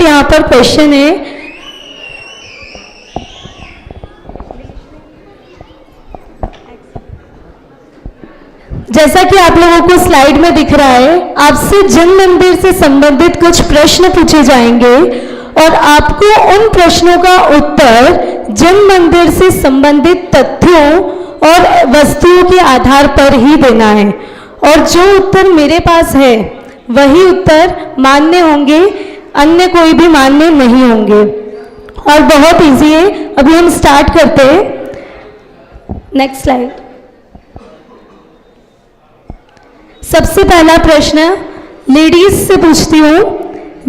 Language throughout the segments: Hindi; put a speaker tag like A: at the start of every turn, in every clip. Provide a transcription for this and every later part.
A: रिलेटेड यहाँ पर क्वेश्चन है। जैसा कि आप लोगों को स्लाइड में दिख रहा है, आपसे जिन मंदिर से संबंधित कुछ प्रश्न पूछे जाएंगे और आपको उन प्रश्नों का उत्तर जिन मंदिर से संबंधित तथ्यों और वस्तुओं के आधार पर ही देना है, और जो उत्तर मेरे पास है वही उत्तर मान्य होंगे, अन्य कोई भी मान्य नहीं होंगे। और बहुत इजी है। अभी हम स्टार्ट करते हैं। Next slide. सबसे पहला प्रश्न लेडीज से पूछती हूँ,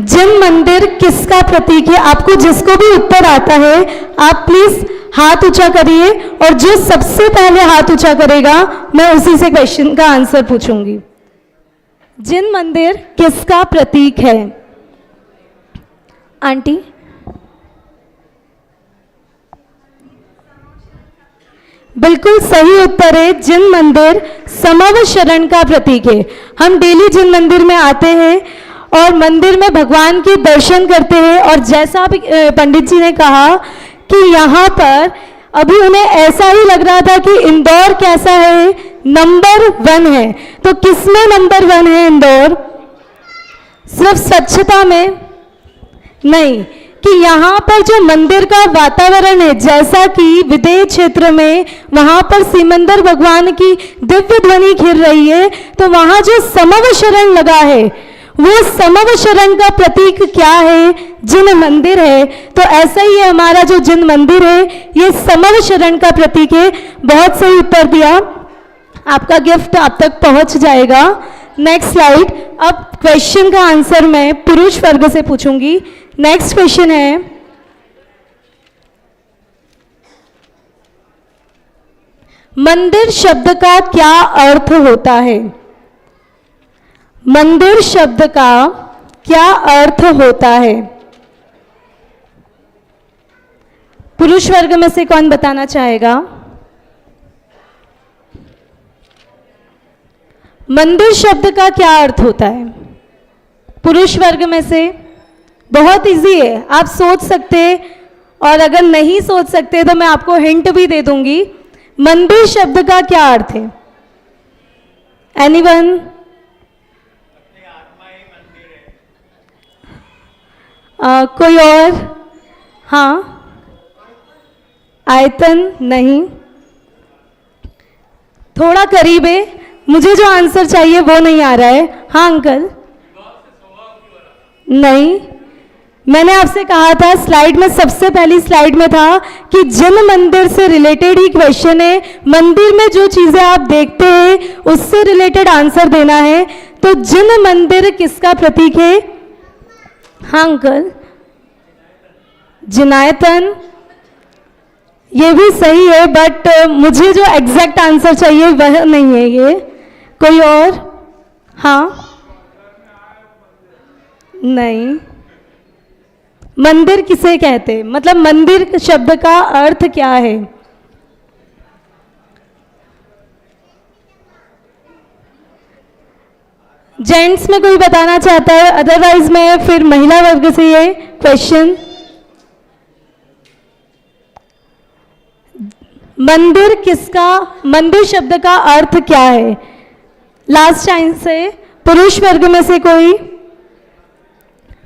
A: जिन मंदिर किसका प्रतीक है? आपको जिसको भी उत्तर आता है आप प्लीज हाथ ऊंचा करिए, और जो सबसे पहले हाथ ऊंचा करेगा मैं उसी से क्वेश्चन का आंसर पूछूंगी। जिन मंदिर किसका प्रतीक है? आंटी, बिल्कुल सही उत्तर है। जिन मंदिर समव शरण का प्रतीक है। हम डेली जिन मंदिर में आते हैं और मंदिर में भगवान के दर्शन करते हैं, और जैसा भी पंडित जी ने कहा कि यहाँ पर अभी उन्हें ऐसा ही लग रहा था कि इंदौर कैसा है, नंबर 1 है। तो किसमें नंबर 1 है इंदौर? सिर्फ स्वच्छता में नहीं, कि यहाँ पर जो मंदिर का वातावरण है, जैसा कि विदेह क्षेत्र में वहाँ पर सिमंदर भगवान की दिव्य ध्वनि घिर रही है, तो वहाँ जो समव शरण लगा है, वो समव शरण का प्रतीक क्या है? जिन मंदिर है। तो ऐसा ही है हमारा जो जिन मंदिर है, ये समव शरण का प्रतीक है। बहुत सही उत्तर दिया। आपका गिफ्ट आप तक पहुंच जाएगा। Next slide. अब क्वेश्चन का आंसर मैं पुरुष वर्ग से पूछूंगी। नेक्स्ट क्वेश्चन है, मंदिर शब्द का क्या अर्थ होता है? मंदिर शब्द का क्या अर्थ होता है? पुरुष वर्ग में से कौन बताना चाहेगा? मंदिर शब्द का क्या अर्थ होता है? पुरुष वर्ग में से। बहुत इजी है, आप सोच सकते, और अगर नहीं सोच सकते तो मैं आपको हिंट भी दे दूंगी। मंदिर शब्द का क्या अर्थ है? एनीवन? कोई और? हाँ, आयतन नहीं, थोड़ा करीब है। मुझे जो आंसर चाहिए वो नहीं आ रहा है। हाँ अंकल? नहीं, मैंने आपसे कहा था स्लाइड में, सबसे पहली स्लाइड में था कि जिन मंदिर से रिलेटेड ही क्वेश्चन है। मंदिर में जो चीजें आप देखते हैं उससे रिलेटेड आंसर देना है। तो जिन मंदिर किसका प्रतीक है? हाँ अंकल? जिनायतन। ये भी सही है, बट मुझे जो एग्जैक्ट आंसर चाहिए वह नहीं है ये। कोई और? हाँ? नहीं। मंदिर किसे कहते हैं? मतलब मंदिर शब्द का अर्थ क्या है? जेंट्स में कोई बताना चाहता है? अदरवाइज मैं फिर महिला वर्ग से ये क्वेश्चन। मंदिर किसका, मंदिर शब्द का अर्थ क्या है? लास्ट टाइम से पुरुष वर्ग में से कोई?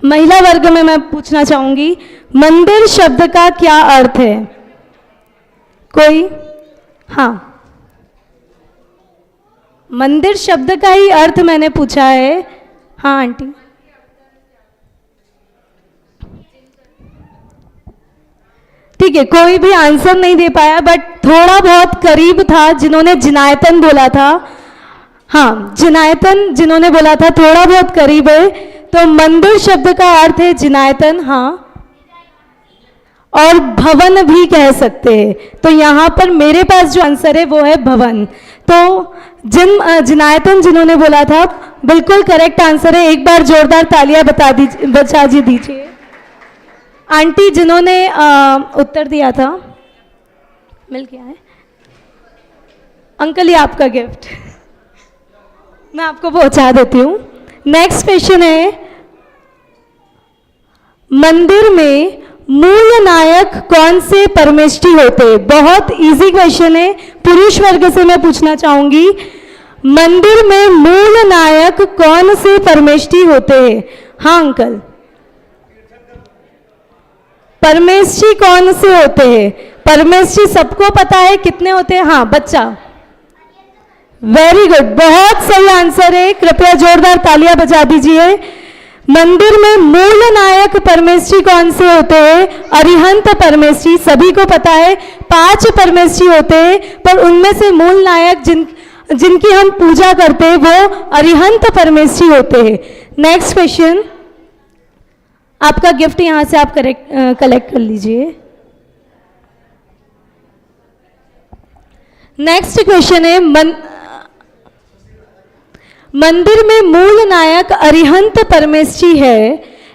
A: महिला वर्ग में मैं पूछना चाहूंगी, मंदिर शब्द का क्या अर्थ है? कोई? हाँ, मंदिर शब्द का ही अर्थ मैंने पूछा है। हाँ आंटी? ठीक है, कोई भी आंसर नहीं दे पाया, बट थोड़ा बहुत करीब था जिन्होंने जिनायतन बोला था। हाँ, जिनायतन जिन्होंने बोला था, थोड़ा बहुत करीब है। तो मंदिर शब्द का अर्थ है जिनायतन। हाँ, और भवन भी कह सकते हैं। तो यहाँ पर मेरे पास जो आंसर है वो है भवन। तो जिनायतन जिन्होंने बोला था, बिल्कुल करेक्ट आंसर है। एक बार जोरदार तालियां बचा दीजिए। आंटी जिन्होंने उत्तर दिया था, मिल गया है अंकल, ये आपका गिफ्ट मैं आपको पहुंचा देती हूँ। नेक्स्ट क्वेश्चन है, मंदिर में मूल नायक कौन से परमेष्ठी होते हैं? बहुत इजी क्वेश्चन है, पुरुष वर्ग से मैं पूछना चाहूंगी, मंदिर में मूल नायक कौन से परमेष्ठी होते हैं? हाँ अंकल, परमेष्ठी कौन से होते हैं? परमेष्ठी सबको पता है, कितने होते हैं? हाँ बच्चा, वेरी गुड, बहुत सही आंसर है, कृपया जोरदार तालियां बजा दीजिए। मंदिर में मूल नायक परमेष्ठी कौन से होते हैं? अरिहंत परमेष्ठी, सभी को पता है 5 परमेष्ठी होते हैं, पर उनमें से मूल नायक जिनकी हम पूजा करते हैं वो अरिहंत परमेष्ठी होते हैं। नेक्स्ट क्वेश्चन, आपका गिफ्ट यहां से आप कलेक्ट कर लीजिए। नेक्स्ट क्वेश्चन है, मंदिर में मूल नायक अरिहंत परमेष्ठी है,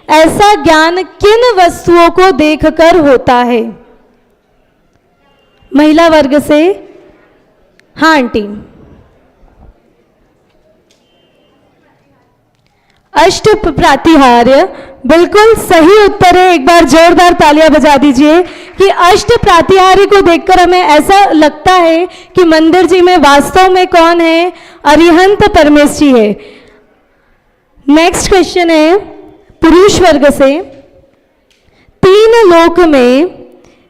A: ऐसा ज्ञान किन वस्तुओं को देखकर होता है? महिला वर्ग से, हाँ आंटी। अष्ट प्रातिहार्य, बिल्कुल सही उत्तर है, एक बार जोरदार तालियां बजा दीजिए कि अष्ट प्रातिहार्य को देखकर हमें ऐसा लगता है कि मंदिर जी में वास्तव में कौन है? अरिहंत परमेष्ठी है। नेक्स्ट क्वेश्चन है पुरुष वर्ग से, 3 लोक में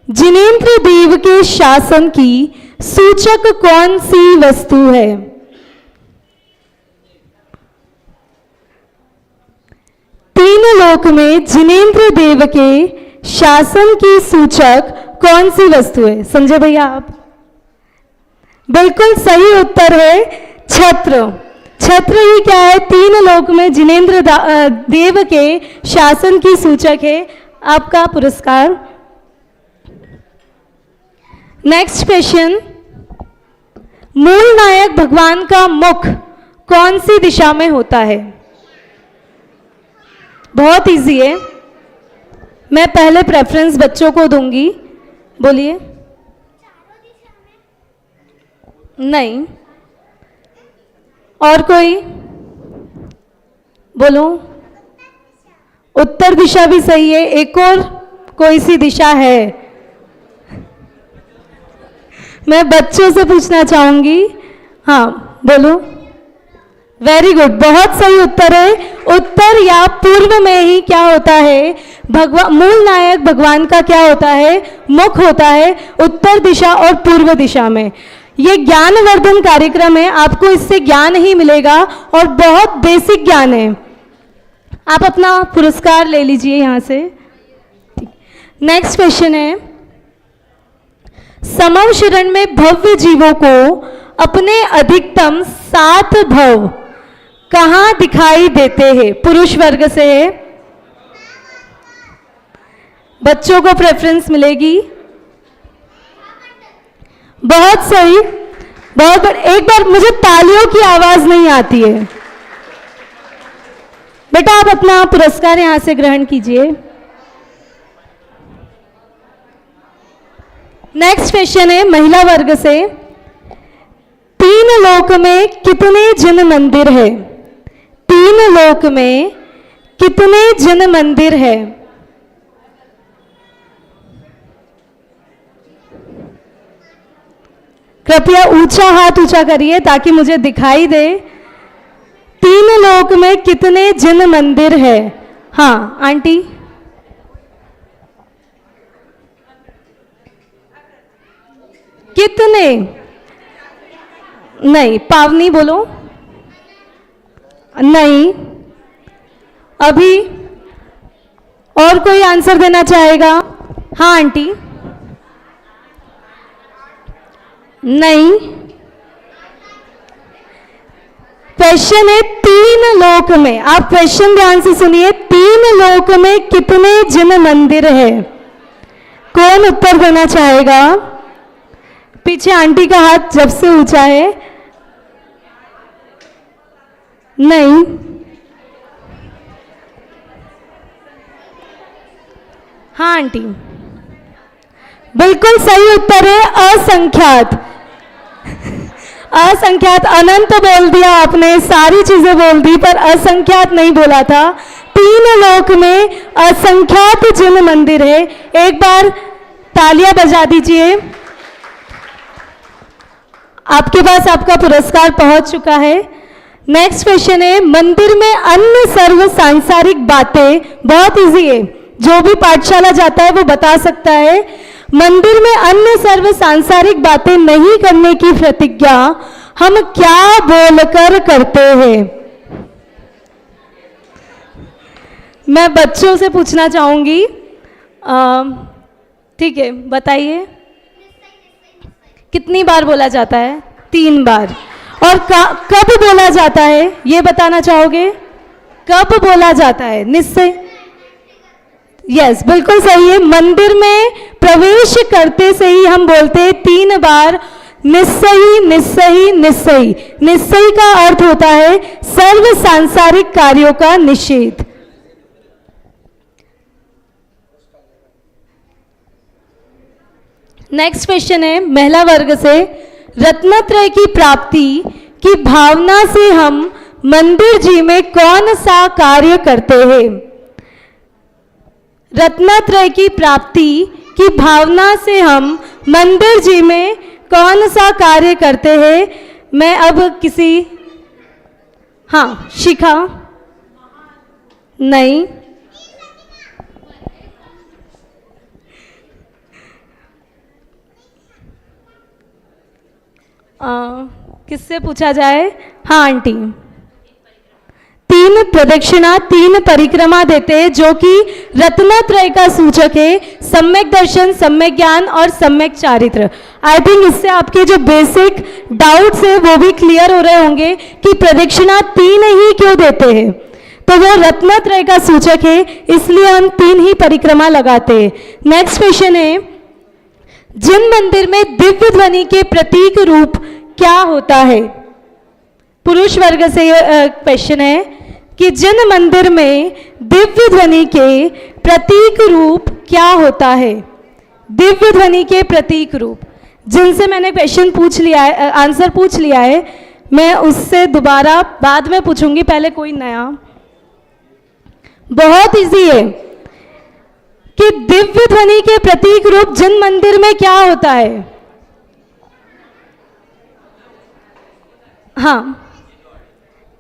A: जिनेंद्र देव के शासन की सूचक कौन सी वस्तु है? तीन लोक में जिनेंद्र देव के शासन की सूचक कौन सी वस्तु है? संजय भैया आप, बिल्कुल सही उत्तर है छत्र। छत्र ही क्या है? 3 लोक में जिनेंद्र देव के शासन की सूचक है। आपका पुरस्कार। नेक्स्ट क्वेश्चन, मूल नायक भगवान का मुख कौन सी दिशा में होता है? बहुत इजी है, मैं पहले प्रेफरेंस बच्चों को दूंगी। बोलिए। नहीं, और कोई बोलो। उत्तर दिशा भी सही है, एक और कोई सी दिशा है? मैं बच्चों से पूछना चाहूंगी। हाँ बोलो। वेरी गुड, बहुत सही उत्तर है। उत्तर या पूर्व में ही क्या होता है? मूल नायक भगवान का क्या होता है? मुख होता है, उत्तर दिशा और पूर्व दिशा में। ये ज्ञानवर्धन कार्यक्रम है, आपको इससे ज्ञान ही मिलेगा और बहुत बेसिक ज्ञान है। आप अपना पुरस्कार ले लीजिए यहां से। नेक्स्ट क्वेश्चन है, समव शरण में भव्य जीवों को अपने अधिकतम 7 भव कहां दिखाई देते हैं? पुरुष वर्ग से बच्चों को प्रेफरेंस मिलेगी। बहुत सही, बहुत। एक बार मुझे तालियों की आवाज नहीं आती है। बेटा आप अपना पुरस्कार यहां से ग्रहण कीजिए। नेक्स्ट क्वेश्चन है महिला वर्ग से, 3 लोक में कितने जिन मंदिर है? 3 लोक में कितने जिन मंदिर है? कृपया ऊंचा हाथ ऊंचा करिए ताकि मुझे दिखाई दे। 3 लोक में कितने जिन मंदिर है? हाँ आंटी। कितने? नहीं, पावनी बोलो। नहीं, अभी और कोई आंसर देना चाहेगा? हाँ आंटी। नहीं, क्वेश्चन है 3 लोक में। आप क्वेश्चन ध्यान से सुनिए, 3 लोक में कितने जिन मंदिर है? कौन उत्तर देना चाहेगा? पीछे आंटी का हाथ जब से ऊंचा है। नहीं, हाँ आंटी, बिल्कुल सही उत्तर है असंख्यात। असंख्यात, अनंत बोल दिया आपने, सारी चीजें बोल दी, पर असंख्यात नहीं बोला था। तीन लोक में असंख्यात जिन मंदिर है। एक बार तालियां बजा दीजिए। आपके पास आपका पुरस्कार पहुंच चुका है। नेक्स्ट क्वेश्चन है, मंदिर में अन्य सर्व सांसारिक बातें, बहुत इजी है, जो भी पाठशाला जाता है वो बता सकता है। मंदिर में अन्य सर्व सांसारिक बातें नहीं करने की प्रतिज्ञा हम क्या बोलकर करते हैं? मैं बच्चों से पूछना चाहूंगी। ठीक है, बताइए कितनी बार बोला जाता है? 3 बार। और कब बोला जाता है ये बताना चाहोगे? कब बोला जाता है? निश्चय, यस, बिल्कुल सही है। मंदिर में प्रवेश करते से ही हम बोलते हैं 3 बार निस्सही निस्सही निस्सही। निस्सही का अर्थ होता है सर्व सांसारिक कार्यों का निषेध। नेक्स्ट क्वेश्चन है महिला वर्ग से, रत्नत्रय की प्राप्ति की भावना से हम मंदिर जी में कौन सा कार्य करते हैं? रत्नत्रय की प्राप्ति की भावना से हम मंदिर जी में कौन सा कार्य करते हैं? मैं अब किसी, हाँ, शिखा, नहीं, किससे पूछा जाए? हाँ आंटी, 3 प्रदक्षिणा 3 परिक्रमा देते हैं, जो कि रत्नत्रय का सूचक है, सम्यक दर्शन, सम्यक ज्ञान और सम्यक चारित्र। आई थिंक इससे आपके जो बेसिक डाउट्स है वो भी क्लियर हो रहे होंगे कि प्रदक्षिणा 3 ही क्यों देते हैं। तो वो रत्नत्रय का सूचक है, इसलिए हम 3 ही परिक्रमा लगाते हैं। नेक्स्ट क्वेश्चन है, जिन मंदिर में दिव्य ध्वनि के प्रतीक रूप क्या होता है? पुरुष वर्ग से क्वेश्चन है कि जिन मंदिर में दिव्य ध्वनि के प्रतीक रूप क्या होता है? दिव्य ध्वनि के प्रतीक रूप, जिनसे मैंने क्वेश्चन पूछ लिया है, आंसर पूछ लिया है, मैं उससे दोबारा बाद में पूछूंगी, पहले कोई नया। बहुत इजी है कि दिव्य ध्वनि के प्रतीक रूप जिन मंदिर में क्या होता है? हाँ,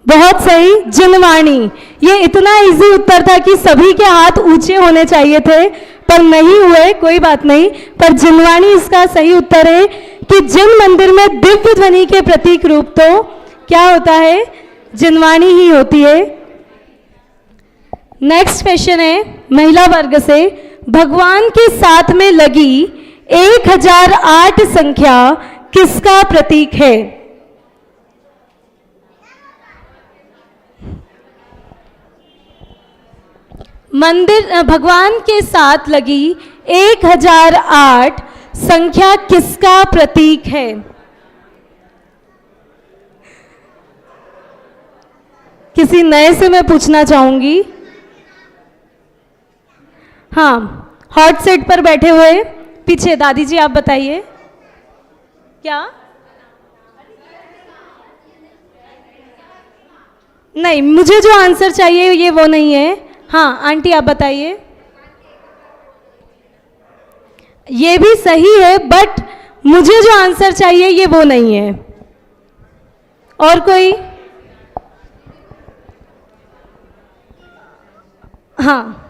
A: बहुत सही, जिनवाणी। ये इतना इजी उत्तर था कि सभी के हाथ ऊंचे होने चाहिए थे, पर नहीं हुए, कोई बात नहीं। पर जिनवाणी इसका सही उत्तर है कि जिन मंदिर में दिव्य ध्वनि के प्रतीक रूप, तो क्या होता है? जिनवाणी ही होती है। नेक्स्ट क्वेश्चन है महिला वर्ग से, भगवान के साथ में लगी 1008 संख्या किसका प्रतीक है? मंदिर भगवान के साथ लगी 1008 संख्या किसका प्रतीक है? किसी नए से मैं पूछना चाहूंगी। हाँ, हॉट सीट पर बैठे हुए पीछे दादी जी, आप बताइए क्या? नहीं, मुझे जो आंसर चाहिए ये वो नहीं है। हाँ आंटी, आप बताइए। ये भी सही है, बट मुझे जो आंसर चाहिए ये वो नहीं है। और कोई? हाँ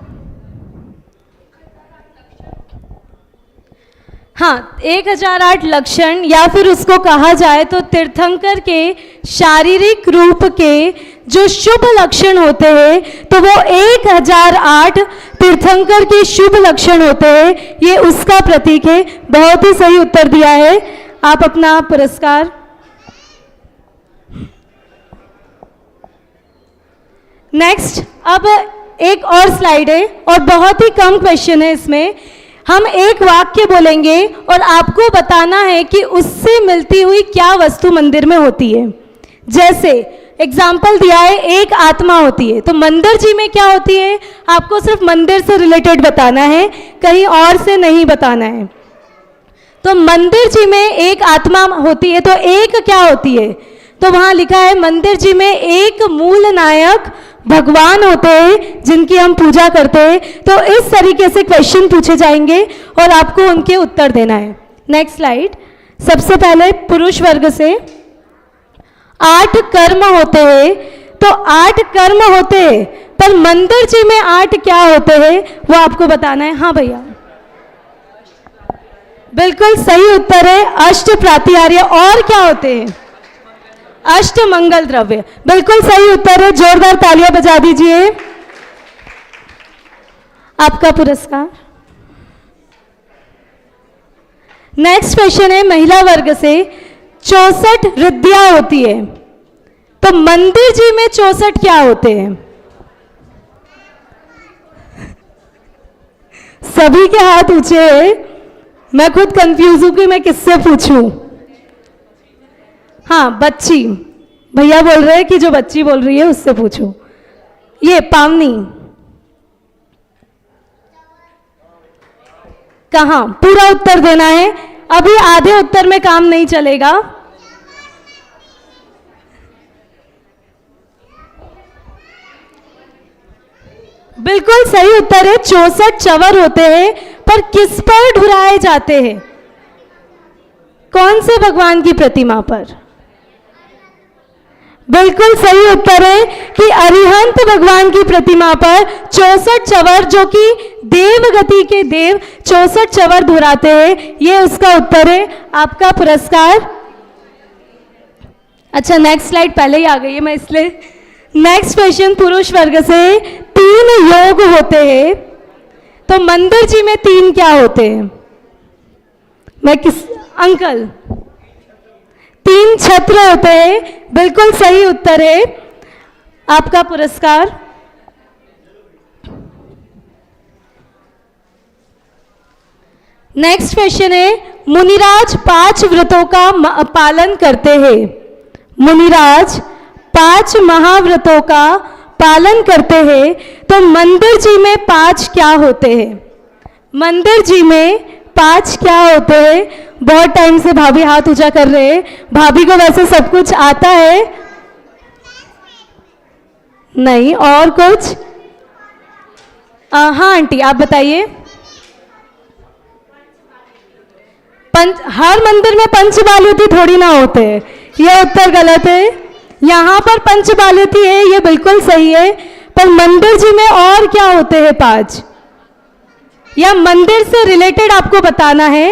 A: हाँ, 1008 लक्षण, या फिर उसको कहा जाए तो तीर्थंकर के शारीरिक रूप के जो शुभ लक्षण होते हैं, तो वो 1008 तीर्थंकर के शुभ लक्षण होते हैं, ये उसका प्रतीक है। बहुत ही सही उत्तर दिया है। आप अपना पुरस्कार। नेक्स्ट, अब एक और स्लाइड है और बहुत ही कम क्वेश्चन है इसमें। हम एक वाक्य बोलेंगे और आपको बताना है कि उससे मिलती हुई क्या वस्तु मंदिर में होती है। जैसे एग्जाम्पल दिया है, एक आत्मा होती है, तो मंदिर जी में क्या होती है? आपको सिर्फ मंदिर से रिलेटेड बताना है, कहीं और से नहीं बताना है। तो मंदिर जी में एक आत्मा होती है, तो एक क्या होती है? तो वहां लिखा है मंदिर जी में एक मूल नायक भगवान होते हैं जिनकी हम पूजा करते हैं। तो इस तरीके से क्वेश्चन पूछे जाएंगे और आपको उनके उत्तर देना है। Next slide. सबसे पहले पुरुष वर्ग से 8 कर्म होते हैं, तो 8 कर्म होते हैं, पर मंदिर जी में 8 क्या होते हैं वो आपको बताना है। हाँ भैया, बिल्कुल सही उत्तर है अष्ट प्रातिहार्य। और क्या होते हैं? अष्ट मंगल द्रव्य। बिल्कुल सही उत्तर है, जोरदार तालियां बजा दीजिए। आपका पुरस्कार। नेक्स्ट क्वेश्चन है महिला वर्ग से। 64 रिद्धियां होती है, तो मंदिर जी में 64 क्या होते हैं? सभी के हाथ ऊंचे हैं, मैं खुद कंफ्यूज हूं कि मैं किससे पूछूं। हाँ, बच्ची भैया बोल रहे हैं कि जो बच्ची बोल रही है उससे पूछो। ये पावनी कहाँ? पूरा उत्तर देना है, अभी आधे उत्तर में काम नहीं चलेगा। बिल्कुल सही उत्तर है 64 चवर होते हैं, पर किस पर ढुराए जाते हैं? कौन से भगवान की प्रतिमा पर? बिल्कुल सही उत्तर है कि अरिहंत भगवान की प्रतिमा पर 64 चवर, जो कि देव गति के देव 64 चवर धुराते हैं। ये उसका उत्तर है। आपका पुरस्कार। अच्छा, नेक्स्ट स्लाइड पहले ही आ गई है, मैं इसलिए। नेक्स्ट क्वेश्चन पुरुष वर्ग से। 3 योग होते हैं, तो मंदिर जी में 3 क्या होते हैं? मैं किस अंकल? 3 छत्र होते हैं। बिल्कुल सही उत्तर है। आपका पुरस्कार। नेक्स्ट क्वेश्चन है मुनिराज 5 व्रतों का पालन करते हैं। मुनिराज 5 महाव्रतों का पालन करते हैं, तो मंदिर जी में 5 क्या होते हैं? मंदिर जी में 5 क्या होते हैं? बहुत टाइम से भाभी हाथ ऊंचा कर रहे हैं। भाभी को वैसे सब कुछ आता है? नहीं, और कुछ? हाँ आंटी, आप बताइए। हर मंदिर में पंचबाल्यती थोड़ी ना होते हैं, यह उत्तर गलत है। यहाँ पर पंचबाल्यती है, ये बिल्कुल सही है, पर मंदिर जी में और क्या होते हैं 5? या मंदिर से रिलेटेड आपको बताना है।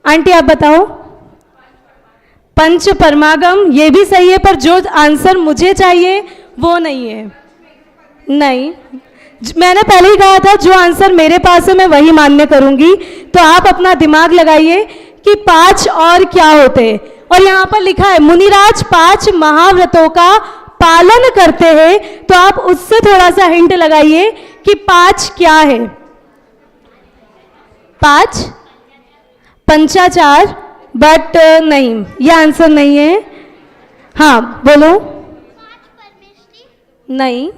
A: आंटी आप बताओ। पंच परमागम, ये भी सही है, पर जो आंसर मुझे चाहिए वो नहीं है। नहीं, मैंने पहले ही कहा था जो आंसर मेरे पास है मैं वही मान्य करूंगी। तो आप अपना दिमाग लगाइए कि 5 और क्या होते हैं। और यहाँ पर लिखा है मुनिराज 5 महाव्रतों का पालन करते हैं, तो आप उससे थोड़ा सा हिंट लगाइए कि 5 क्या है। 5 पंचाचार, बट नहीं, ये आंसर नहीं है। हाँ बोलो। नहीं,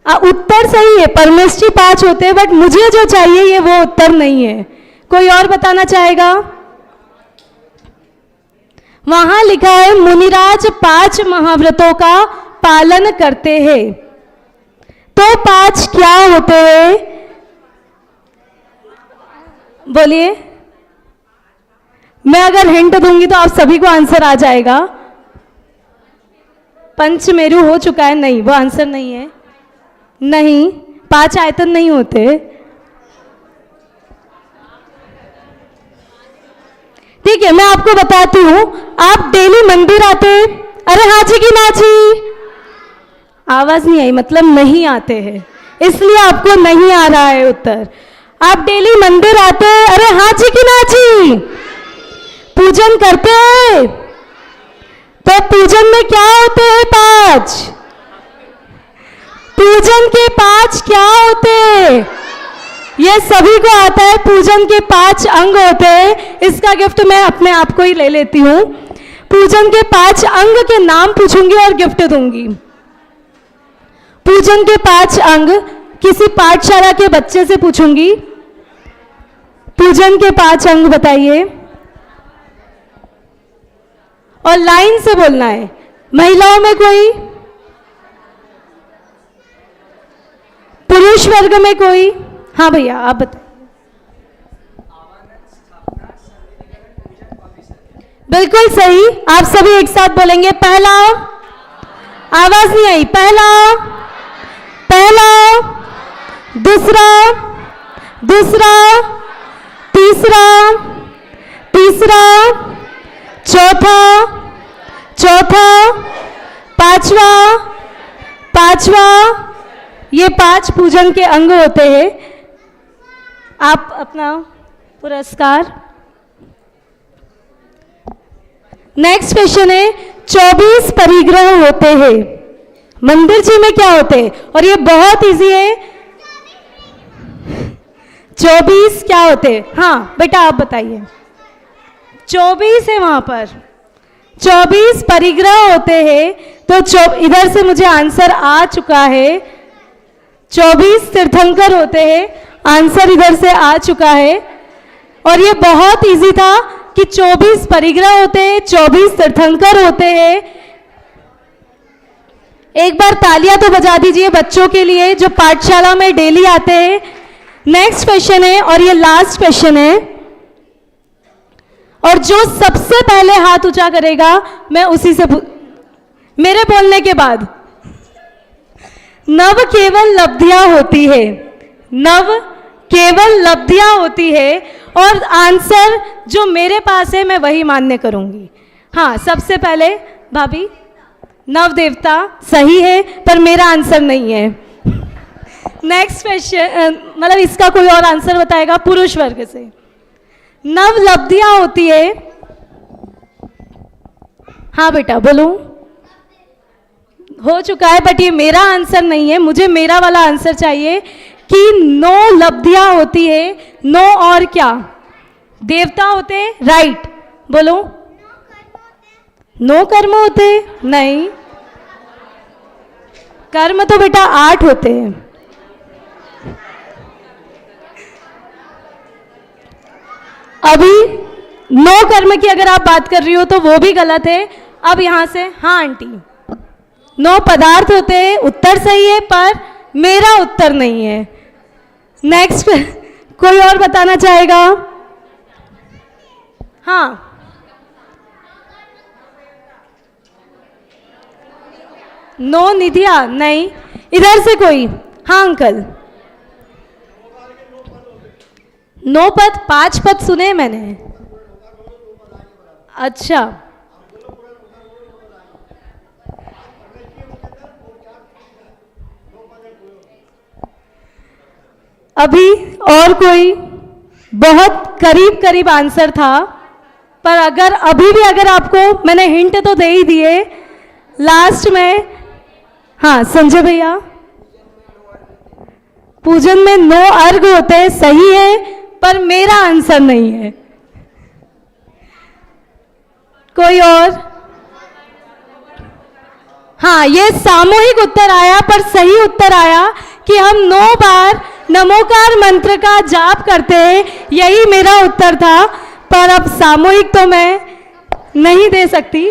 A: उत्तर सही है, परमेष्टि 5 होते हैं, बट मुझे जो चाहिए ये वो उत्तर नहीं है। कोई और बताना चाहेगा? वहां लिखा है मुनिराज 5 महाव्रतों का पालन करते हैं, तो 5 क्या होते हैं? बोलिए। मैं अगर हिंट दूंगी तो आप सभी को आंसर आ जाएगा। पंचमेरु हो चुका है? नहीं, वो आंसर नहीं है। नहीं, 5 आयतन नहीं होते। ठीक है, मैं आपको बताती हूं। आप डेली मंदिर आते हैं? अरे हाँ जी की ना जी? आवाज नहीं आई, मतलब नहीं आते हैं, इसलिए आपको नहीं आ रहा है उत्तर। आप डेली मंदिर आते हैं? अरे हाँ जी की ना जी? पूजन करते हैं? तो पूजन में क्या होते हैं 5? पूजन के 5 क्या होते हैं? ये सभी को आता है। पूजन के 5 अंग होते हैं। इसका गिफ्ट मैं अपने आप को ही ले लेती हूं। पूजन के 5 अंग के नाम पूछूंगी और गिफ्ट दूंगी। पूजन के 5 अंग किसी पाठशाला के बच्चे से पूछूंगी। पूजन के 5 अंग बताइए। और लाइन से बोलना है। महिलाओं में कोई, पुरुष वर्ग में कोई? हाँ भैया आप बताइए। बिल्कुल सही, आप सभी एक साथ बोलेंगे। पहला, आवाज नहीं आई। पहला, पहला, दूसरा, दूसरा, तीसरा, तीसरा, चौथा, चौथा, पांचवा, पांचवा। ये 5 पूजन के अंग होते हैं। आप अपना पुरस्कार। नेक्स्ट क्वेश्चन है, 24 परिग्रह होते हैं मंदिर जी में, क्या होते हैं? और ये बहुत इजी है। 24 क्या होते हैं? हाँ बेटा आप बताइए। 24 है वहां पर, 24 परिग्रह होते हैं। तो इधर से मुझे आंसर आ चुका है। 24 तीर्थंकर होते हैं, आंसर इधर से आ चुका है। और ये बहुत इजी था कि 24 परिग्रह होते हैं, 24 तीर्थंकर होते हैं। एक बार तालियां तो बजा दीजिए बच्चों के लिए जो पाठशाला में डेली आते हैं। नेक्स्ट क्वेश्चन है और ये लास्ट क्वेश्चन है, और जो सबसे पहले हाथ ऊंचा करेगा मैं उसी से मेरे बोलने के बाद। नव केवल लब्धियां होती है, नव केवल लब्धियां होती है, और आंसर जो मेरे पास है मैं वही मान्य करूंगी। हाँ सबसे पहले भाभी, नव देवता सही है पर मेरा आंसर नहीं है। नेक्स्ट क्वेश्चन, मतलब इसका कोई और आंसर बताएगा पुरुष वर्ग से। नव लब्धियां होती है। हाँ बेटा बोलो। हो चुका है बट ये मेरा आंसर नहीं है, मुझे मेरा वाला आंसर चाहिए कि 9 लब्धियां होती है। 9 और क्या? देवता होते, राइट बोलो। 9 कर्म होते? नहीं, कर्म तो बेटा 8 होते हैं। अभी 9 कर्म की अगर आप बात कर रही हो तो वो भी गलत है। अब यहां से, हाँ आंटी, 9 पदार्थ होते हैं, उत्तर सही है पर मेरा उत्तर नहीं है। नेक्स्ट कोई और बताना चाहेगा? हाँ 9 निधिया? नहीं। इधर से कोई? हाँ अंकल। 9 पद, 5 पद सुने मैंने। अच्छा अभी और कोई? बहुत करीब करीब आंसर था, पर अगर अभी भी अगर आपको मैंने हिंट तो दे ही दिए लास्ट में। हाँ संजय भैया, पूजन में 9 अर्घ होते हैं, सही है पर मेरा आंसर नहीं है। कोई और? हाँ ये सामूहिक उत्तर आया, पर सही उत्तर आया कि हम 9 बार नमोकार मंत्र का जाप करते हैं, यही मेरा उत्तर था। पर अब सामूहिक तो मैं नहीं दे सकती।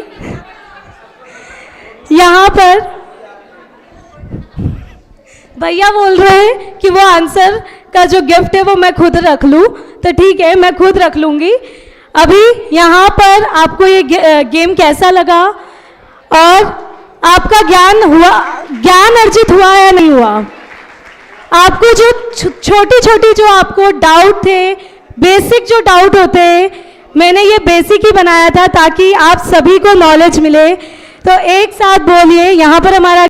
A: यहाँ पर भैया बोल रहे हैं कि वो आंसर का जो गिफ्ट है वो मैं खुद रख लूँ, तो ठीक है मैं खुद रख लूँगी। अभी यहाँ पर आपको ये गेम कैसा लगा और आपका ज्ञान अर्जित हुआ या नहीं हुआ? आपको जो छोटी छोटी जो आपको डाउट थे, बेसिक जो डाउट होते हैं, मैंने ये बेसिक ही बनाया था ताकि आप सभी को नॉलेज मिले। तो एक साथ बोलिए, यहाँ पर हमारा